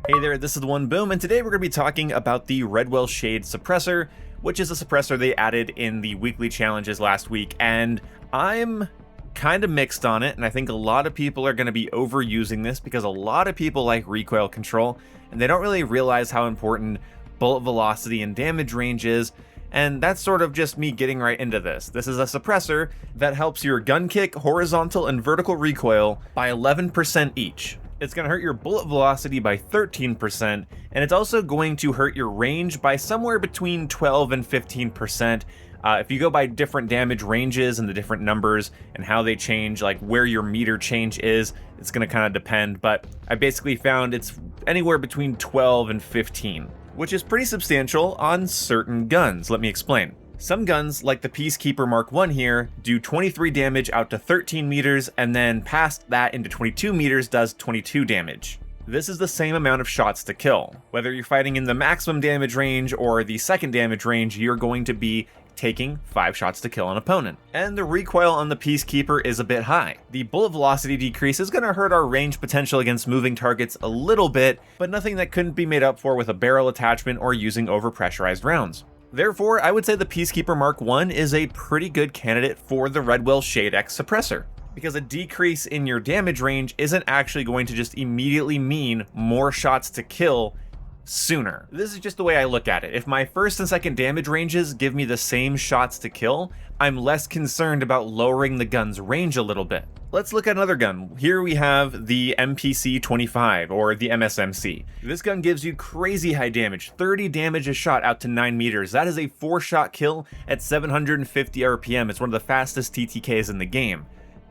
Hey there, this is the One Boom, and today we're going to be talking about the REDWELL Shade Suppressor, which is a suppressor they added in the weekly challenges last week, and I'm kind of mixed on it, and I think a lot of people are going to be overusing this because a lot of people like recoil control, and they don't really realize how important bullet velocity and damage range is, and that's sort of just me getting right into this. This is a suppressor that helps your gun kick, horizontal, and vertical recoil by 11% each. It's going to hurt your bullet velocity by 13%, and it's also going to hurt your range by somewhere between 12 and 15%. If you go by different damage ranges and the different numbers and how they change, like where your meter change is, it's going to kind of depend, but I basically found it's anywhere between 12 and 15, which is pretty substantial on certain guns. Let me explain. Some guns, like the Peacekeeper Mark I here, do 23 damage out to 13 meters, and then past that into 22 meters does 22 damage. This is the same amount of shots to kill. Whether you're fighting in the maximum damage range or the second damage range, you're going to be taking 5 shots to kill an opponent. And the recoil on the Peacekeeper is a bit high. The bullet velocity decrease is going to hurt our range potential against moving targets a little bit, but nothing that couldn't be made up for with a barrel attachment or using overpressurized rounds. Therefore, I would say the Peacekeeper Mark I is a pretty good candidate for the REDWELL Shade X suppressor, because a decrease in your damage range isn't actually going to just immediately mean more shots to kill sooner. This is just the way I look at it. If my first and second damage ranges give me the same shots to kill, I'm less concerned about lowering the gun's range a little bit. Let's look at another gun. Here we have the MPC-25, or the MSMC. This gun gives you crazy high damage, 30 damage a shot out to 9 meters. That is a 4-shot kill at 750 RPM. It's one of the fastest TTKs in the game.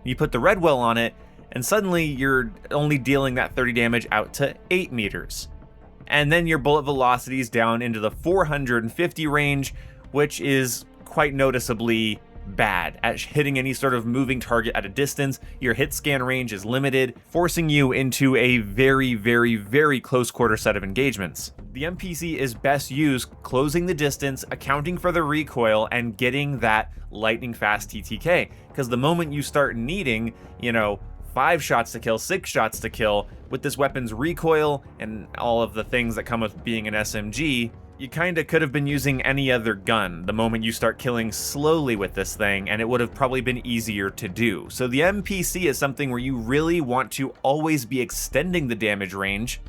You put the REDWELL on it, and suddenly you're only dealing that 30 damage out to 8 meters. And then your bullet velocity is down into the 450 range, which is quite noticeably bad at hitting any sort of moving target at a distance. Your hit scan range is limited, forcing you into a very close quarter set of engagements. The MPC is best used closing the distance, accounting for the recoil, and getting that lightning fast TTK. Because the moment you start needing, 5 shots to kill, 6 shots to kill, with this weapon's recoil and all of the things that come with being an SMG, you kinda could have been using any other gun the moment you start killing slowly with this thing, and it would have probably been easier to do. So the MPC is something where you really want to always be extending the damage range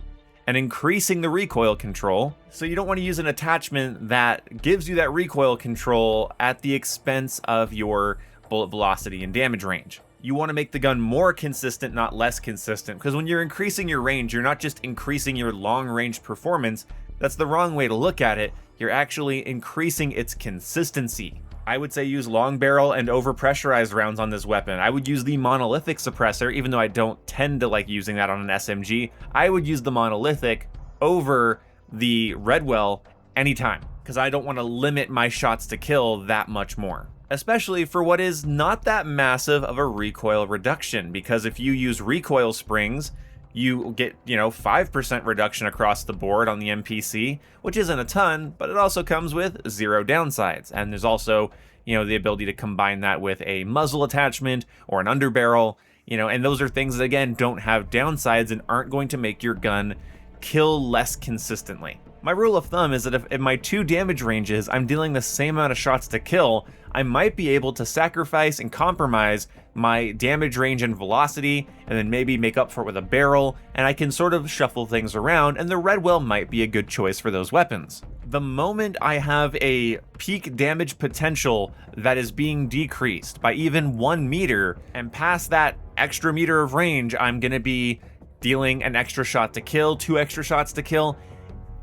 and increasing the recoil control. So you don't want to use an attachment that gives you that recoil control at the expense of your bullet velocity and damage range. You want to make the gun more consistent, not less consistent, because when you're increasing your range, you're not just increasing your long-range performance. That's the wrong way to look at it. You're actually increasing its consistency. I would say use long barrel and overpressurized rounds on this weapon. I would use the monolithic suppressor, even though I don't tend to like using that on an SMG. I would use the monolithic over the REDWELL anytime, because I don't want to limit my shots to kill that much more. Especially for what is not that massive of a recoil reduction, because if you use recoil springs, you get, 5% reduction across the board on the MPC, which isn't a ton, but it also comes with 0 downsides. And there's also, the ability to combine that with a muzzle attachment or an underbarrel, and those are things that, again, don't have downsides and aren't going to make your gun kill less consistently. My rule of thumb is that if in my 2 damage ranges I'm dealing the same amount of shots to kill, I might be able to sacrifice and compromise my damage range and velocity, and then maybe make up for it with a barrel, and I can sort of shuffle things around, and the REDWELL might be a good choice for those weapons. The moment I have a peak damage potential that is being decreased by even 1 meter, and past that extra meter of range, I'm going to be dealing an extra shot to kill, 2 extra shots to kill.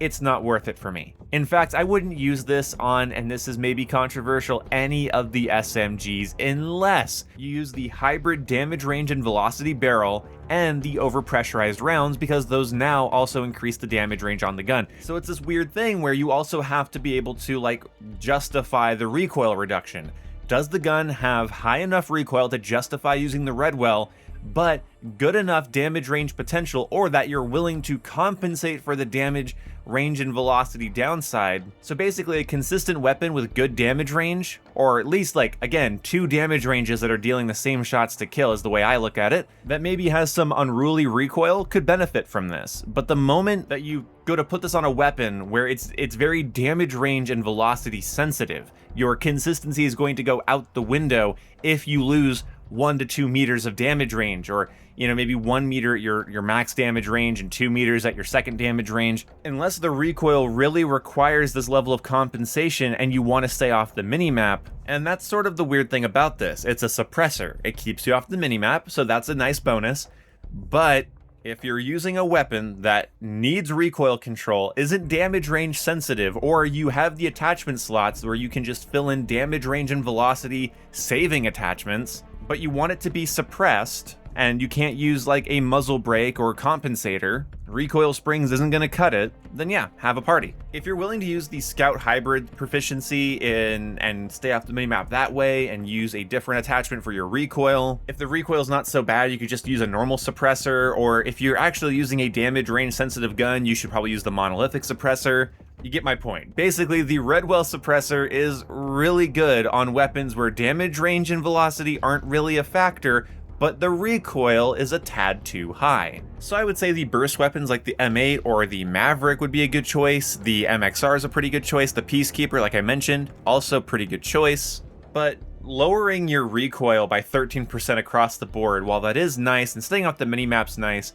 It's not worth it for me. In fact, I wouldn't use this on, and this is maybe controversial, any of the SMGs unless you use the hybrid damage range and velocity barrel and the overpressurized rounds, because those now also increase the damage range on the gun. So it's this weird thing where you also have to be able to justify the recoil reduction. Does the gun have high enough recoil to justify using the REDWELL but good enough damage range potential, or that you're willing to compensate for the damage range and velocity downside. So basically a consistent weapon with good damage range, or at least like, again, 2 damage ranges that are dealing the same shots to kill is the way I look at it, that maybe has some unruly recoil could benefit from this. But the moment that you go to put this on a weapon where it's very damage range and velocity sensitive, your consistency is going to go out the window if you lose 1 to 2 meters of damage range, or maybe 1 meter at your max damage range and 2 meters at your second damage range. Unless the recoil really requires this level of compensation and you want to stay off the minimap. And that's sort of the weird thing about this. It's a suppressor. It keeps you off the minimap, so that's a nice bonus. But if you're using a weapon that needs recoil control, isn't damage range sensitive, or you have the attachment slots where you can just fill in damage range and velocity saving attachments, but you want it to be suppressed, and you can't use like a muzzle brake or compensator, recoil springs isn't going to cut it, then yeah, have a party. If you're willing to use the scout hybrid proficiency and stay off the minimap that way and use a different attachment for your recoil, if the recoil's not so bad, you could just use a normal suppressor, or if you're actually using a damage range sensitive gun, you should probably use the monolithic suppressor. You get my point. Basically, the REDWELL suppressor is really good on weapons where damage range and velocity aren't really a factor, but the recoil is a tad too high. So I would say the burst weapons like the M8 or the Maverick would be a good choice. The MXR is a pretty good choice. The Peacekeeper, like I mentioned, also pretty good choice. But lowering your recoil by 13% across the board, while that is nice and staying off the minimap's nice,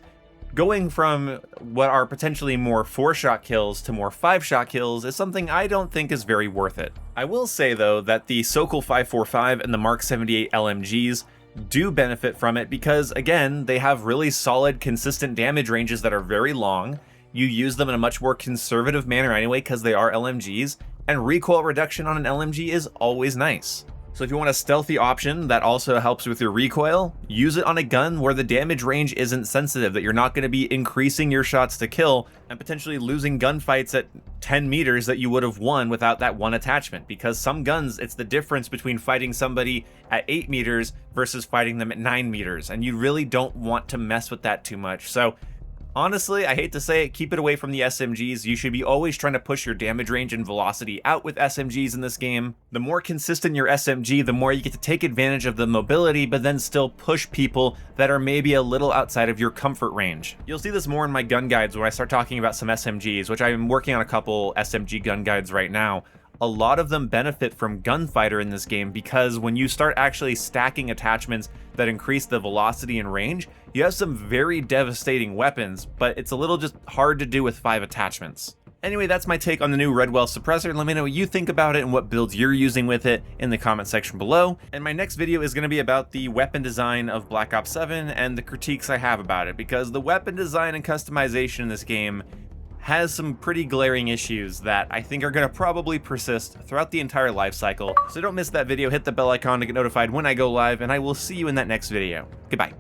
going from what are potentially more 4-shot kills to more 5-shot kills is something I don't think is very worth it. I will say though that the Sokol 545 and the Mark 78 LMGs do benefit from it because, again, they have really solid, consistent damage ranges that are very long. You use them in a much more conservative manner anyway because they are LMGs, and recoil reduction on an LMG is always nice. So if you want a stealthy option that also helps with your recoil, use it on a gun where the damage range isn't sensitive, that you're not going to be increasing your shots to kill and potentially losing gunfights at 10 meters that you would have won without that one attachment. Because some guns, it's the difference between fighting somebody at 8 meters versus fighting them at 9 meters, and you really don't want to mess with that too much. So honestly, I hate to say it, keep it away from the SMGs. You should be always trying to push your damage range and velocity out with SMGs in this game. The more consistent your SMG, the more you get to take advantage of the mobility, but then still push people that are maybe a little outside of your comfort range. You'll see this more in my gun guides when I start talking about some SMGs, which I'm working on a couple SMG gun guides right now. A lot of them benefit from Gunfighter in this game because when you start actually stacking attachments that increase the velocity and range, you have some very devastating weapons, but it's a little just hard to do with 5 attachments. Anyway, that's my take on the new REDWELL suppressor. Let me know what you think about it and what builds you're using with it in the comment section below. And my next video is going to be about the weapon design of Black Ops 7 and the critiques I have about it, because the weapon design and customization in this game has some pretty glaring issues that I think are going to probably persist throughout the entire life cycle. So don't miss that video, hit the bell icon to get notified when I go live, and I will see you in that next video. Goodbye.